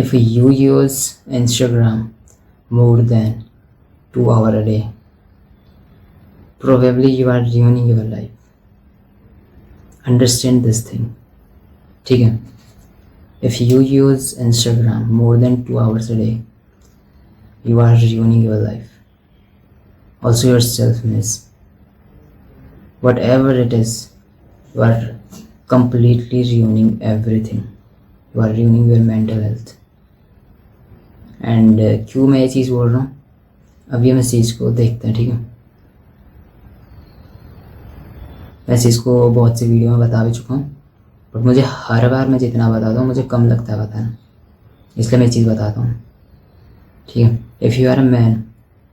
If you use Instagram more than 2 hours a day, probably you are ruining your life. Understand this thing. ठीक है? If you use Instagram more than 2 hours a day, you are ruining your life. Also your selfness. Whatever it is, you are completely ruining everything. You are ruining your mental health. And क्यों मैं ये चीज़ बोल रहा हूँ, अब ये message को देखते हैं. ठीक है, वैसे इसको बहुत सी वीडियो में बता भी चुका हूँ, बट मुझे हर बार मैं जितना बताता हूँ मुझे कम लगता है बताना, इसलिए मैं चीज़ बताता हूँ. ठीक है, if you are a man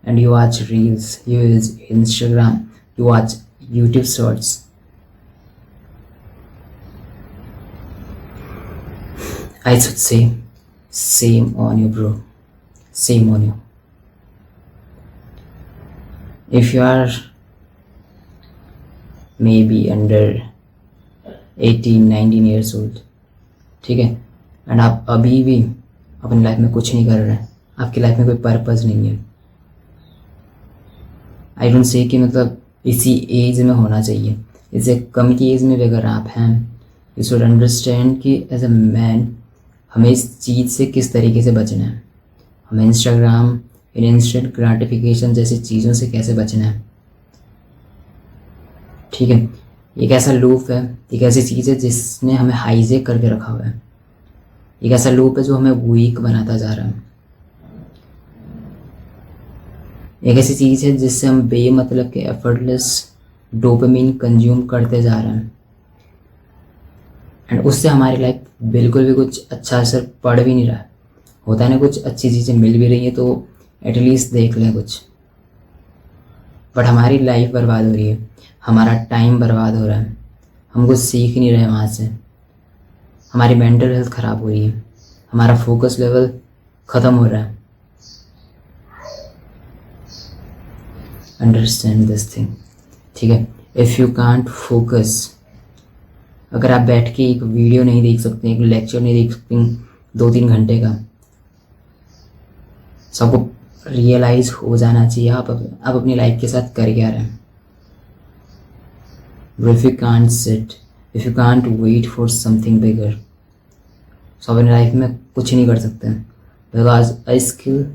and you watch reels, you use Instagram, you watch YouTube shorts, I should say same on you, bro. Same on you. If you are maybe under 18-19 years old, ठीक है, and आप अभी भी अपनी life में कुछ नहीं कर रहे हैं, आपकी लाइफ में कोई पर्पस नहीं है, आई डोंट से कि मतलब इसी एज में होना चाहिए, इससे कम की एज में भी अगर आप हैं, यू शुड अंडरस्टैंड कि एज अ मैन हमें इस चीज़ से किस तरीके से बचना है, हमें इंस्टाग्राम, इंस्टेंट ग्रेटिफिकेशन जैसी चीज़ों से कैसे बचना है. ठीक है, एक ऐसा लूप है, एक ऐसी चीज़ है जिसने हमें हाईजेक करके रखा हुआ है, एक ऐसा लूप है जो हमें वीक बनाता जा रहा है, एक ऐसी चीज़ है जिससे हम बेमतलब के एफर्टलेस डोपामिन कंज्यूम करते जा रहे हैं, एंड उससे हमारी लाइफ बिल्कुल भी कुछ अच्छा असर पड़ भी नहीं रहा है. होता है ना, कुछ अच्छी चीज़ें मिल भी रही हैं तो एटलीस्ट देख लें कुछ, बट हमारी लाइफ बर्बाद हो रही है, हमारा टाइम बर्बाद हो रहा है, हम कुछ सीख नहीं रहे वहाँ से, हमारी मेंटल हेल्थ ख़राब हो रही है, हमारा फोकस लेवल ख़त्म हो रहा है. Understand this thing. ठीक है, इफ़ यू कांट फोकस, अगर आप बैठ के एक वीडियो नहीं देख सकते, एक लेक्चर नहीं देख सकते 2-3 घंटे का, सबको रियलाइज़ हो जाना चाहिए आप अपनी लाइफ के साथ कर क्या रहे हैं. If you can't sit, if you can't wait for something bigger, so अपनी लाइफ में कुछ नहीं कर सकते, बिकॉज अ स्किल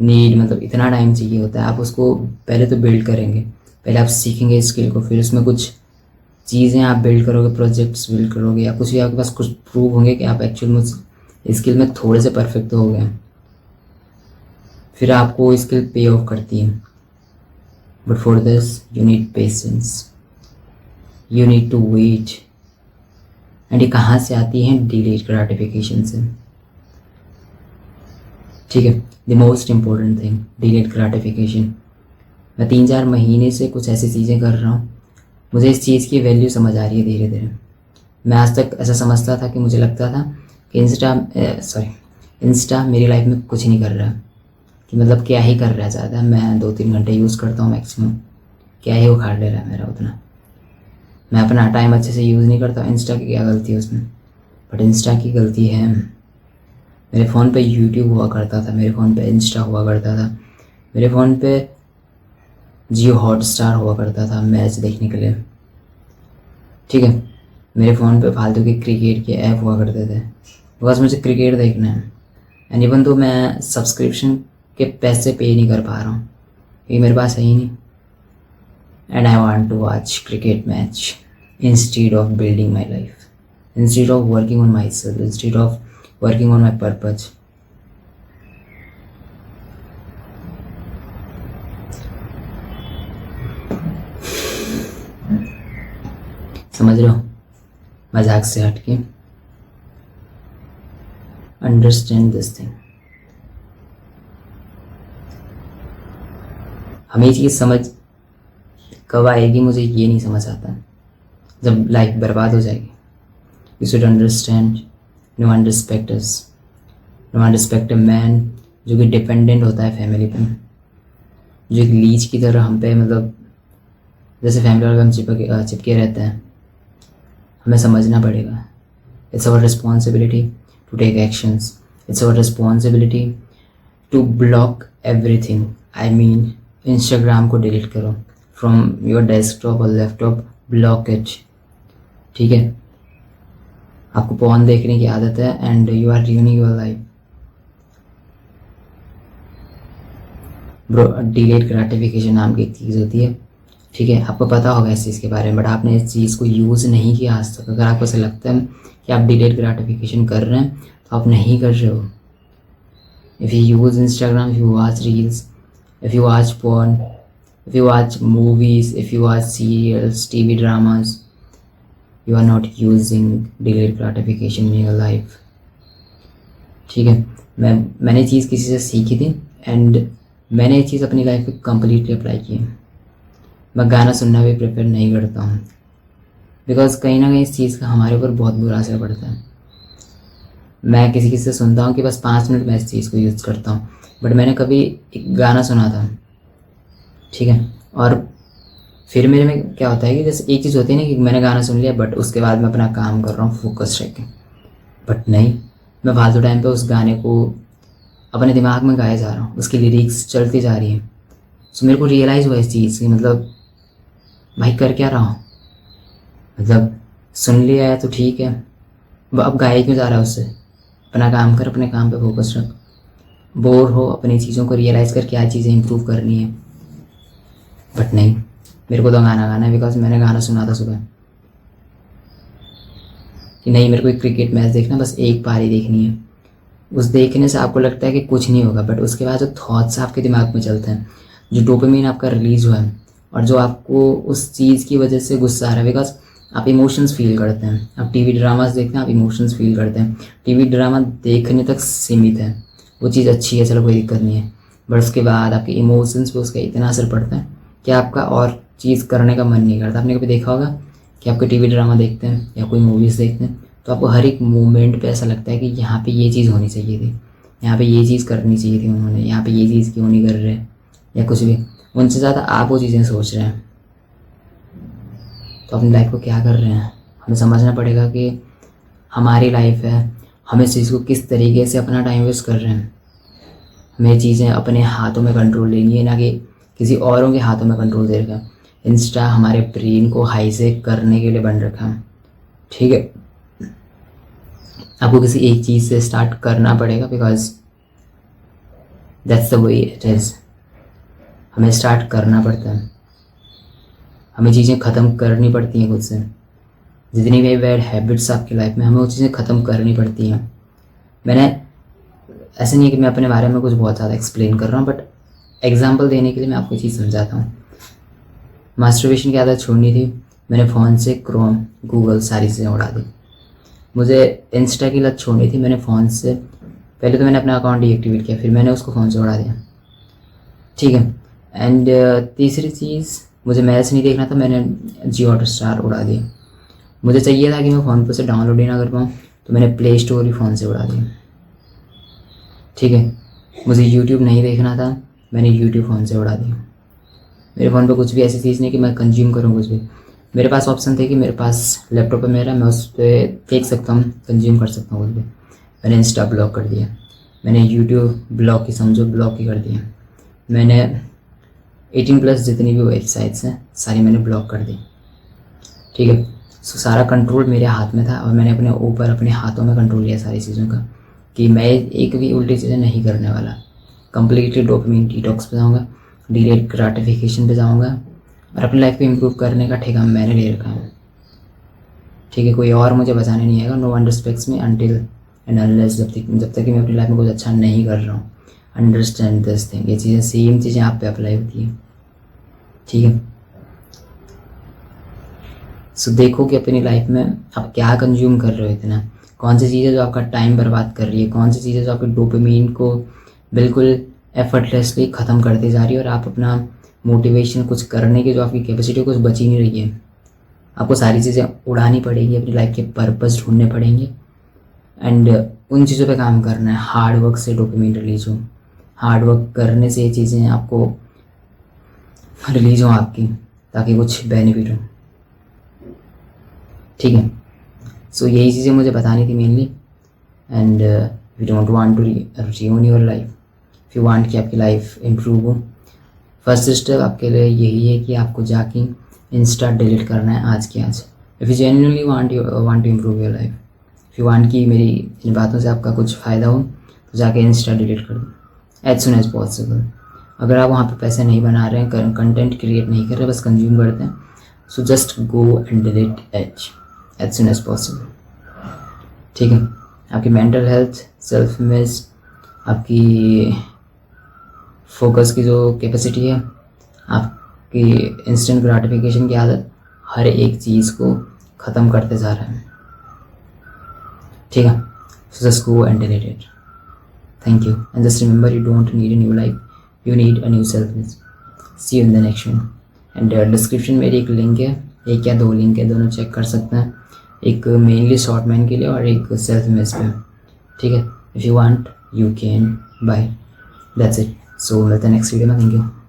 नीड, मतलब इतना टाइम चाहिए होता है. आप उसको पहले तो बिल्ड करेंगे, पहले आप सीखेंगे स्किल को, फिर उसमें कुछ चीज़ें आप बिल्ड करोगे, प्रोजेक्ट्स बिल्ड करोगे, या कुछ भी आपके पास कुछ प्रूव होंगे कि आप एक्चुअल में स्किल में थोड़े से परफेक्ट हो गए, फिर आपको स्किल पे ऑफ करती है. But for this you need patience, you need to wait. And ये कहाँ से आती है? डिलेड ग्रेटिफिकेशन से. ठीक है, the most important thing, delayed gratification. मैं 3-4 महीने से कुछ ऐसी चीज़ें कर रहा हूँ, मुझे इस चीज़ की वैल्यू समझ आ रही है धीरे धीरे. मैं आज तक ऐसा समझता था कि मुझे लगता था कि इंस्टा मेरी लाइफ में कुछ नहीं कर रहा, कि मतलब क्या ही कर रहा है ज़्यादा, मैं 2-3 घंटे यूज़ करता हूँ मैक्सिमम, क्या ही उखाड़ ले रहा है मेरा उतना, मैं अपना टाइम अच्छे से यूज़ नहीं करता. इंस्टा की क्या गलती है उसमें? बट इंस्टा की गलती है, मेरे फ़ोन पे यूट्यूब हुआ करता था, मेरे फ़ोन पे इंस्टा हुआ करता था, मेरे फ़ोन पे जियो हॉटस्टार हुआ करता था मैच देखने के लिए. ठीक है, मेरे फ़ोन पे फालतू के क्रिकेट के ऐप हुआ करते थे, बस मुझे क्रिकेट देखना है. एंड इवन तो मैं सब्सक्रिप्शन के पैसे पे नहीं कर पा रहा हूँ, ये मेरे पास है ही नहीं. And I want to watch cricket match instead of building my life, instead of working on my self, instead of working on my purpose. समझ रहे हो? मजाक से हटके अंडरस्टैंड दिस थिंग. हमें ये चीज़ समझ कब आएगी मुझे ये नहीं समझ आता, जब लाइफ बर्बाद हो जाएगी. You should understand, no one respect us, no one respect a man जो कि डिपेंडेंट होता है फैमिली पे, जो एक लीच की तरह हम पे, मतलब जैसे फैमिली वाले हम चिपके रहते हैं. हमें समझना पड़ेगा, it's our responsibility to take actions. It's our responsibility to block everything. I mean Instagram को डिलीट करो फ्रॉम योर डेस्कटॉप और लैपटॉप, ब्लॉक इट। ठीक है, आपको पॉर्न देखने की आदत है and you are ruining your life. Bro, delayed gratification नाम की एक चीज़ होती है, ठीक है, आपको पता होगा इस चीज़ के बारे में, बट आपने इस चीज़ को यूज़ नहीं किया आज तक। अगर आपको ऐसा लगता है कि आप डिलेट ग्रेटिफिकेशन कर रहे हैं तो आप नहीं कर रहे हो। If you use Instagram, if you watch reels, if you watch porn, if you watch movies, if you watch serials, TV dramas, you are not using delayed gratification in your life. ठीक है, मैंने चीज़ किसी से सीखी थी and मैंने ये चीज़ अपनी लाइफ में कम्प्लीटली अप्लाई की है। मैं गाना सुनना भी प्रेफर नहीं करता हूँ, बिकॉज कहीं ना कहीं इस चीज़ का हमारे ऊपर बहुत बुरा असर पड़ता है। मैं किसी से सुनता हूँ कि बस 5 मिनट में इस चीज़ को यूज़ करता हूँ, बट मैंने कभी एक गाना सुना था, ठीक है, और फिर मेरे में क्या होता है कि जैसे एक चीज़ होती है ना कि मैंने गाना सुन लिया बट उसके बाद मैं अपना काम कर रहा हूँ फोकस रह के, बट नहीं, मैं फालतू टाइम पे उस गाने को अपने दिमाग में गाए जा रहा हूँ, उसकी लिरिक्स चलती जा रही हैं। सो मेरे को रियलाइज़ हुआ इस चीज़ की, मतलब भाई कर क्या रहा हूँ, मतलब सुन लिया है तो ठीक है, अब गाए क्यों जा रहा है उससे, अपना काम कर, अपने काम पे फोकस रख, बोर हो अपनी चीज़ों को रियलाइज़ कर क्या चीज़ें इंप्रूव करनी है। बट नहीं, मेरे को तो गाना गाना है, बिकॉज मैंने गाना सुना था सुबह कि नहीं मेरे को एक क्रिकेट मैच देखना, बस एक पारी देखनी है। उस देखने से आपको लगता है कि कुछ नहीं होगा, बट उसके बाद जो थॉट्स आपके दिमाग में चलते हैं, जो डोपामिन आपका रिलीज हुआ है और जो आपको उस चीज़ की वजह से गुस्सा आ रहा है, बिकॉज आप इमोशंस फील करते हैं, आप टीवी ड्रामास देखते हैं, आप इमोशंस फील करते हैं। टीवी ड्रामा देखने तक सीमित है, वो चीज़ अच्छी है, चलो कोई दिक्कत नहीं है, बट उसके बाद आपके इमोशंस पे उसका इतना असर पड़ता है कि आपका और चीज़ करने का मन नहीं करता। आपने कभी देखा होगा कि आपको टीवी ड्रामा देखते हैं या कोई मूवीज़ देखते हैं तो आपको हर एक मोमेंट पे ऐसा लगता है कि यहाँ पे ये चीज़ होनी चाहिए थी, यहाँ पे ये चीज़ करनी चाहिए थी उन्होंने, यहाँ पे ये चीज़ क्यों नहीं कर रहे, या कुछ भी, उनसे ज़्यादा आप वो चीज़ें सोच रहे हैं। तो अपनी लाइफ को क्या कर रहे हैं, हमें समझना पड़ेगा कि हमारी लाइफ है, हम इस चीज़ को किस तरीके से अपना टाइम वेस्ट कर रहे हैं। हमें चीज़ें अपने हाथों में कंट्रोल लेनी है, ना कि किसी औरों के हाथों में कंट्रोल दे रखा है। इंस्टा हमारे ब्रेन को हाईजेक करने के लिए बन रखा है, ठीक है। आपको किसी एक चीज़ से स्टार्ट करना पड़ेगा, because that's the way it is. हमें स्टार्ट करना पड़ता है, हमें चीज़ें ख़त्म करनी पड़ती हैं खुद से। जितनी भी बैड हैबिट्स आपकी लाइफ में, हमें वो चीज़ें ख़त्म करनी पड़ती हैं। मैंने ऐसे नहीं कि मैं अपने बारे में कुछ बहुत ज़्यादा एक्सप्लेन कर रहा हूँ, बट एग्जांपल देने के लिए मैं आपको चीज़ समझाता हूँ। मास्टरबेशन की आदत छोड़नी थी, मैंने फ़ोन से क्रोम, गूगल सारी चीज़ें उड़ा दी। मुझे इंस्टा की लत छोड़नी थी, मैंने फ़ोन से पहले तो मैंने अपना अकाउंट डीएक्टिवेट किया, फिर मैंने उसको फ़ोन से उड़ा दिया, ठीक है। एंड तीसरी चीज़, मुझे मैच नहीं देखना था, मैंने जियो हॉटस्टार उड़ा दिया। मुझे चाहिए था कि मैं फ़ोन पर से डाउनलोड ही ना कर पाऊँ, तो मैंने प्ले स्टोर ही फ़ोन से उड़ा दिया, ठीक है। मुझे यूट्यूब नहीं देखना था, मैंने यूट्यूब फ़ोन से उड़ा दिया। मेरे फ़ोन पे कुछ भी ऐसी चीज़ नहीं कि मैं कंज्यूम करूँ कुछ भी, मेरे पास ऑप्शन थे कि मेरे पास लैपटॉप है मेरा, मैं उस पर देख सकता हूँ, कंज्यूम कर सकता हूँ कुछ भी। मैंने इंस्टा ब्लॉक कर दिया, मैंने यूट्यूब ब्लॉक ही समझो, ब्लॉक ही कर दिया। मैंने 18+ जितनी भी वेबसाइट्स हैं सारी मैंने ब्लॉक कर दी, ठीक है। सो सारा कंट्रोल मेरे हाथ में था और मैंने अपने ऊपर अपने हाथों में कंट्रोल लिया सारी चीज़ों का, कि मैं एक भी उल्टी चीज़ें नहीं करने वाला। कंप्लीटली डोपामिन डिटॉक्स पे जाऊँगा, डिलेट ग्रेटिफिकेशन पे जाऊँगा और अपनी लाइफ को इम्प्रूव करने का ठेका मैंने ले रखा है, ठीक है। कोई और मुझे बचाने नहीं आएगा। No one respects me until and unless, जब तक कि मैं अपनी लाइफ में कुछ अच्छा नहीं कर रहा हूँ। अंडरस्टैंड दिस थिंग, ये चीज़ें सेम चीज़ें आप पे अप्लाई होती हैं, ठीक है। सो देखो कि अपनी लाइफ में आप क्या कंज्यूम कर रहे हो, इतना कौन सी चीज़ें जो आपका टाइम बर्बाद कर रही है, कौन सी चीज़ें जो आपके डोपामिन को बिल्कुल एफर्टलेसली ख़त्म करती जा रही है और आप अपना मोटिवेशन कुछ करने की जो आपकी कैपेसिटी कुछ बची नहीं रही है। आपको सारी चीज़ें उड़ानी पड़ेगी, अपनी लाइफ के पर्पस ढूंढने पड़ेंगे एंड उन चीज़ों पे काम करना है। हार्ड वर्क से डोपामिन रिलीज हो, हार्ड वर्क करने से ये चीज़ें आपको रिलीज हो आपकी, ताकि कुछ बेनिफिट हो, ठीक है। सो यही चीज़ें मुझे बतानी थी mainly. And if you don't want to ruin your life, if you want कि आपकी लाइफ इम्प्रूव हो, फर्स्ट स्टेप आपके लिए यही है कि आपको जाके इंस्टा डिलीट करना है आज के आज। If you genuinely want to improve your life, if you want कि मेरी इन बातों से आपका कुछ फ़ायदा हो, तो जाके इंस्टा डिलीट कर दो एज सुन एज पॉसिबल। अगर आप वहाँ पे पैसे नहीं बना रहे हैं, कंटेंट क्रिएट नहीं कर रहे, बस कंज्यूम करते हैं, so just go and delete as soon as possible. ठीक है, आपकी मेंटल हेल्थ, सेल्फ इमेज, आपकी फोकस की जो कैपेसिटी है, आपकी इंस्टेंट ग्रेटिफिकेशन की आदत, हर एक चीज़ को ख़त्म करते जा रहा है। ठीक है, so just go and delete it. Thank you and just remember, you don't need a new life, you need a new self image. See you in the next one. And description में एक link है, एक या दो link है, दोनों check कर सकते हैं, एक मेनली शॉर्ट मैन के लिए और एक सेल्फ इमेज पे। ठीक है, if you want you can buy, that's it. So मिलते हैं नेक्स्ट वीडियो में। Thank you.